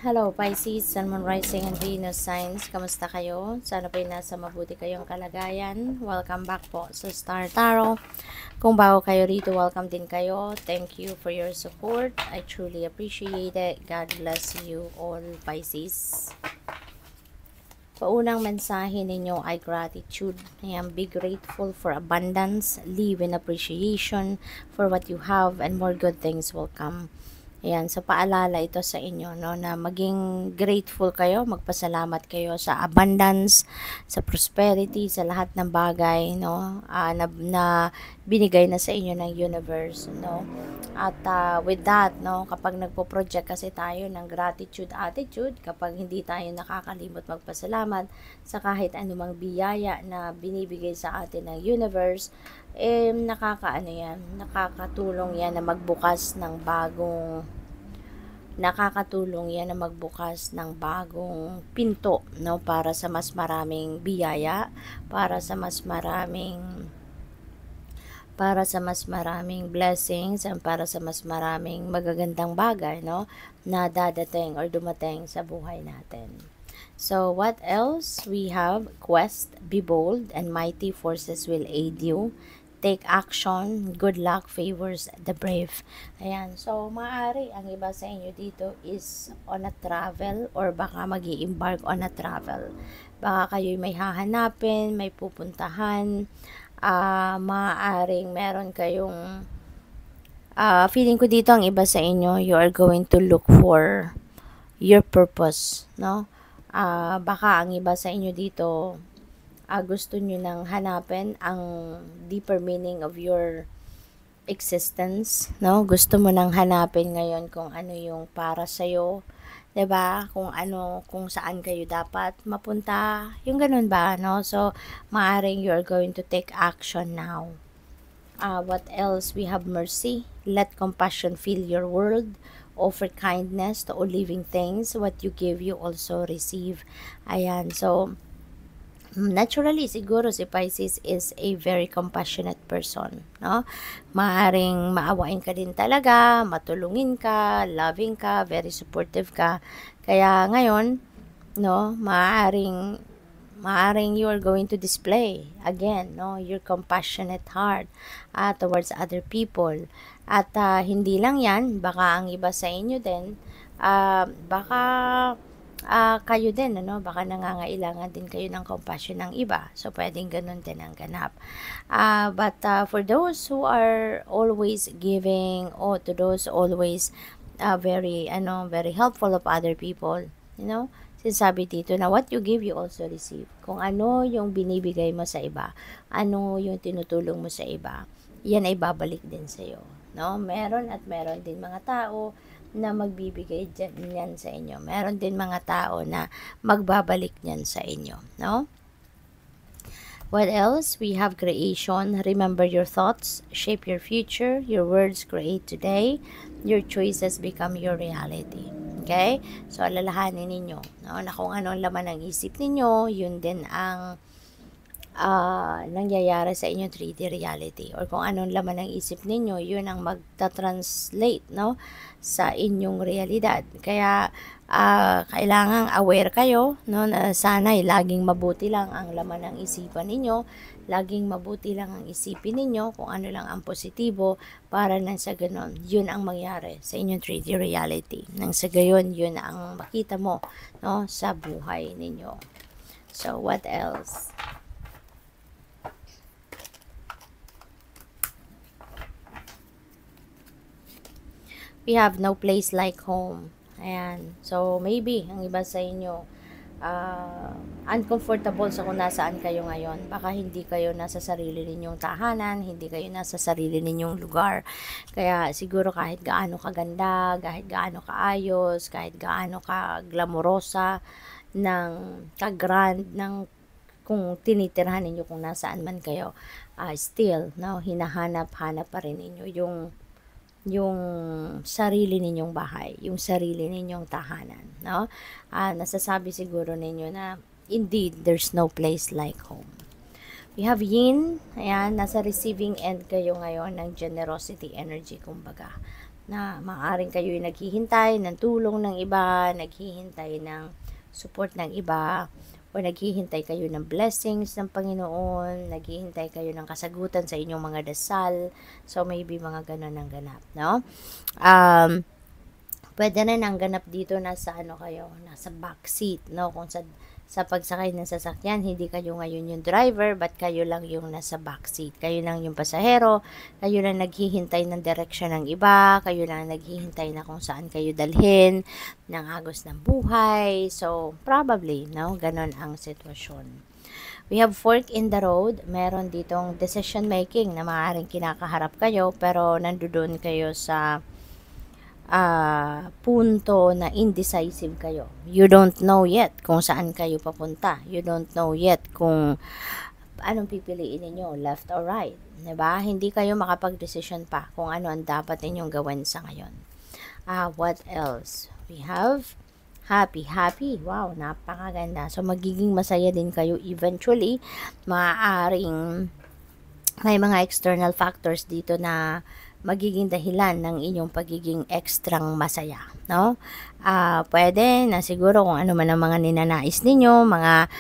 Hello Pisces, Sun, Moon, Rising, and Venus signs. Kamusta kayo? Sana po'y nasa mabuti kayong kalagayan. Welcome back po sa Star Tarot. Kung bago kayo rito, welcome din kayo. Thank you for your support. I truly appreciate it. God bless you all, Pisces. Paunang mensahe ninyo ay gratitude. Ayan, be grateful for abundance. Live in appreciation for what you have and more good things will come. Ayan, so paalala ito sa inyo, no, na maging grateful kayo, magpasalamat kayo sa abundance, sa prosperity, sa lahat ng bagay, no, na binigay na sa inyo ng universe, no. At with that, no, kapag nagpo-project kasi tayo ng gratitude attitude, kapag hindi tayo nakakalimot magpasalamat sa kahit anumang biyaya na binibigay sa atin ng universe, nakakatulong yan na magbukas ng pinto, no, para sa mas maraming biyaya, para sa mas maraming blessings, and para sa mas maraming magagandang bagay, no, na dadating or dumating sa buhay natin. So, what else? We have quest, be bold, and mighty forces will aid you. Take action, good luck favors the brave. Ayan, so maaari ang iba sa inyo dito is on a travel or baka mag-i-embark on a travel. Baka kayo may hahanapin, may pupuntahan, maaaring meron kayong, feeling ko dito ang iba sa inyo, you are going to look for your purpose, no? Baka ang iba sa inyo dito, gusto nyo nang hanapin ang deeper meaning of your existence, no? Gusto mo nang hanapin ngayon kung ano yung para sa'yo, 'di ba? Kung saan kayo dapat mapunta, yung ganun ba, no? So, maaring you are going to take action now. What else? We have mercy. Let compassion fill your world. Offer kindness to all living things. What you give, you also receive. Ayan, so naturally, siguro si Pisces is a very compassionate person, no? Maaring maawain ka din talaga, matulungin ka, loving ka, very supportive ka. Kaya ngayon, no, maaring you are going to display again, no, your compassionate heart towards other people. At hindi lang yan, baka ang iba sa inyo din, baka kayo din, ano, baka nangangailangan din kayo ng compassion ng iba. So, pwedeng ganun din ang ganap. But for those who are always giving, or to those always very helpful of other people, you know, sinasabi dito na what you give, you also receive. Kung ano yung binibigay mo sa iba, ano yung tinutulong mo sa iba, yan ay babalik din sa'yo, no? Meron din mga tao na magbibigay niyan sa inyo. Meron din mga tao na magbabalik niyan sa inyo, no? What else? We have creation. Remember your thoughts, shape your future, your words create today, your choices become your reality. Okay? So, alalahanin ninyo, no, na kung ano ang laman ng isip ninyo, yun din ang nangyayari sa inyong 3D reality, or kung anong laman ng isip ninyo, yun ang magta-translate, no, sa inyong realidad. Kaya kailangang aware kayo, no, na sana'y laging mabuti lang ang laman ng isipan ninyo, laging mabuti lang ang isipin ninyo, kung ano lang ang positibo, para nang sa ganon, yun ang mangyari sa inyong 3D reality. Nang sa gayon, yun ang makita mo, no, sa buhay ninyo. So, what else? We have no place like home. Ayan. So, maybe, ang iba sa inyo, uncomfortable sa kung nasaan kayo ngayon. Baka hindi kayo nasa sarili ninyong tahanan, hindi kayo nasa sarili ninyong lugar. Kaya, siguro kahit gaano kaganda, kahit gaano kaayos, kahit gaano ka-glamorosa, ka-grand, kung tinitirhan ninyo kung nasaan man kayo, still, no, hinahanap-hanap pa rin ninyo yung sarili ninyong bahay, yung sarili ninyong tahanan, no? Nasasabi siguro ninyo na indeed there's no place like home. We have yin. Ayan, nasa receiving end kayo ngayon ng generosity energy, kumbaga, na maaaring kayo'y naghihintay ng tulong ng iba, naghihintay ng support ng iba, o naghihintay kayo ng blessings ng Panginoon, naghihintay kayo ng kasagutan sa inyong mga dasal. So, maybe mga ganun ang ganap, no? Pwede rin ang ganap dito nasa nasa backseat, no? Kung sa pagsakay ng sasakyan, hindi kayo ngayon yung driver, but kayo lang yung nasa backseat. Kayo lang yung pasahero, kayo lang naghihintay ng direksyon ng iba, kayo lang naghihintay na kung saan kayo dalhin ng agos ng buhay. So, probably, no? Ganon ang sitwasyon. We have fork in the road. Meron ditong decision making na maaaring kinakaharap kayo, pero nandoon kayo sa punto na indecisive kayo. You don't know yet kung saan kayo papunta. You don't know yet kung anong pipiliin ninyo, left or right. Diba? Hindi kayo makapag-decision pa kung ano ang dapat ninyong gawin sa ngayon. What else? We have happy. Wow, napakaganda. So, magiging masaya din kayo eventually. Maaaring may mga external factors dito na magiging dahilan ng inyong pagiging ekstrang masaya, no? Pwede na siguro kung ano man ang mga ninanais ninyo, mga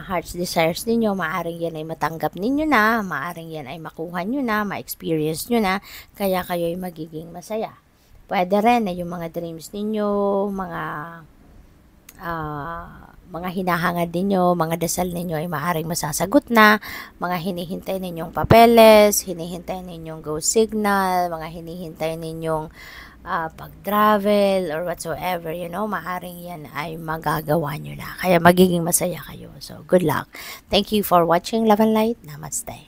heart's desires ninyo, maaring yan ay matanggap ninyo na, maaring yan ay makuha nyo na, ma-experience nyo na, kaya kayo ay magiging masaya. Pwede rin na yung mga dreams ninyo, mga hinahangad ninyo, mga dasal ninyo ay maaaring masasagot na, mga hinihintay ninyong papeles, hinihintay ninyong go signal, mga hinihintay ninyong pag-travel or whatsoever, maaaring yan ay magagawa nyo na. Kaya magiging masaya kayo. So, good luck. Thank you for watching Love and Light. Namaste.